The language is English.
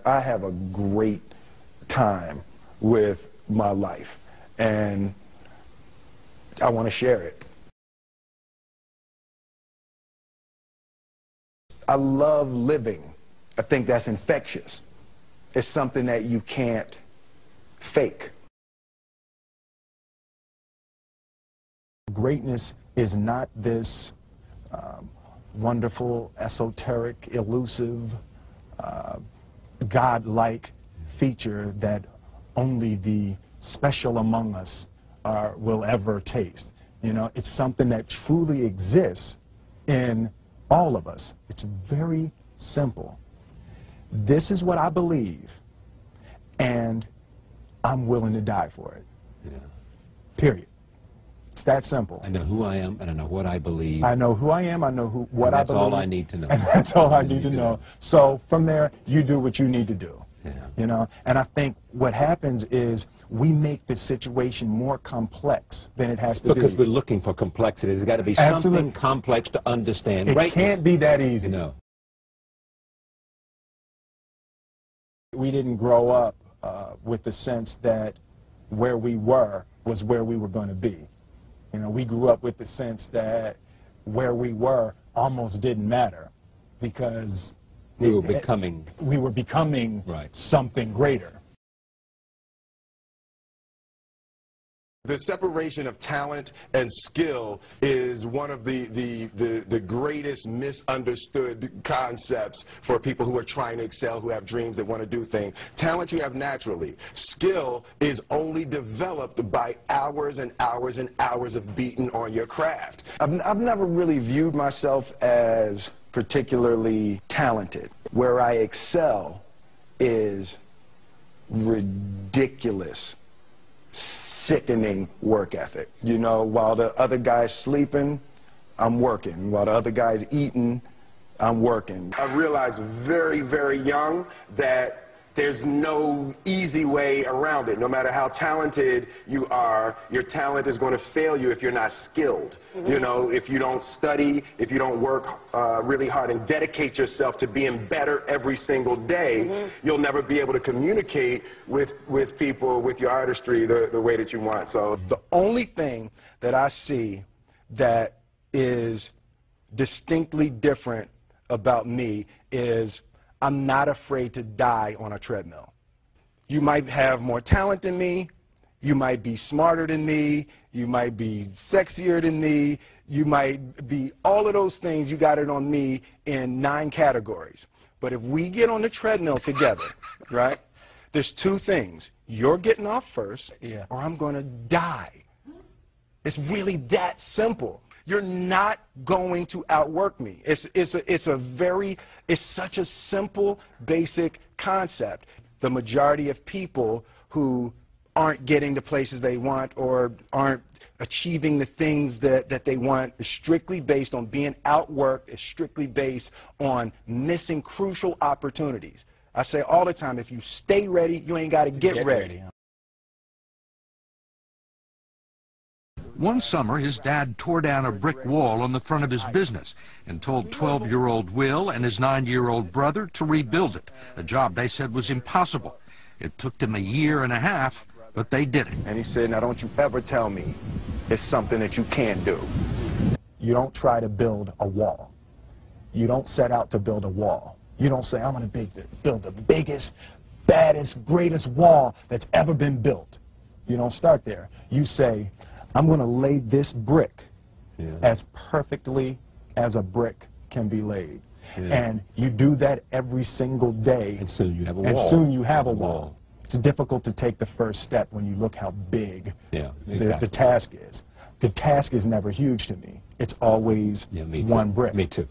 I have a great time with my life, and I want to share it. I love living. I think that's infectious. It's something that you can't fake. Greatness is not this wonderful, esoteric, elusive, God-like feature that only the special among us will ever taste. You know, it's something that truly exists in all of us. It's very simple. This is what I believe, and I'm willing to die for it. Yeah. Period. It's that simple. I know who I am, and I know what I believe. I know who I am, I know what I believe. That's all I need to know. And that's all I need to know. So from there, you do what you need to do. Yeah. You know, and I think what happens is we make the situation more complex than it has to be. Because we're looking for complexity. There's got to be something complex to understand. It can't be that easy. No. We didn't grow up with the sense that where we were was where we were going to be. You know, we grew up with the sense that where we were almost didn't matter because we were becoming right. something greater. The separation of talent and skill is one of the greatest misunderstood concepts for people who are trying to excel, who have dreams, that want to do things. Talent you have naturally. Skill is only developed by hours and hours and hours of beating on your craft. I've never really viewed myself as particularly talented. Where I excel is ridiculous, sickening work ethic. You know, while the other guy's sleeping, I'm working. While the other guy's eating, I'm working. I realized very, very young that there's no easy way around it. No matter how talented you are, your talent is going to fail you if you're not skilled. You know, if you don't study, if you don't work really hard and dedicate yourself to being better every single day, you'll never be able to communicate with people, with your artistry, the way that you want. So the only thing that I see that is distinctly different about me is I'm not afraid to die on a treadmill. You might have more talent than me, you might be smarter than me, you might be sexier than me, you might be all of those things. You got it on me in 9 categories. But if we get on the treadmill together, right, there's 2 things. You're getting off first, or I'm going to die. It's really that simple. You're not going to outwork me. It's such a simple, basic concept. The majority of people who aren't getting the places they want or aren't achieving the things that they want is strictly based on being outworked, is strictly based on missing crucial opportunities. I say all the time, if you stay ready, you ain't got to get ready. One summer, his dad tore down a brick wall on the front of his business and told 12-year-old Will and his 9-year-old brother to rebuild it, a job they said was impossible. It took them 1.5 years, but they did it. And he said, now don't you ever tell me it's something that you can't do. You don't try to build a wall. You don't set out to build a wall. You don't say, I'm going to build the biggest, baddest, greatest wall that's ever been built. You don't start there. You say, I'm going to lay this brick as perfectly as a brick can be laid. And you do that every single day. And soon you have a wall. And soon you have a wall. It's difficult to take the first step when you look how big the task is. The task is never huge to me. It's always one brick. Me too.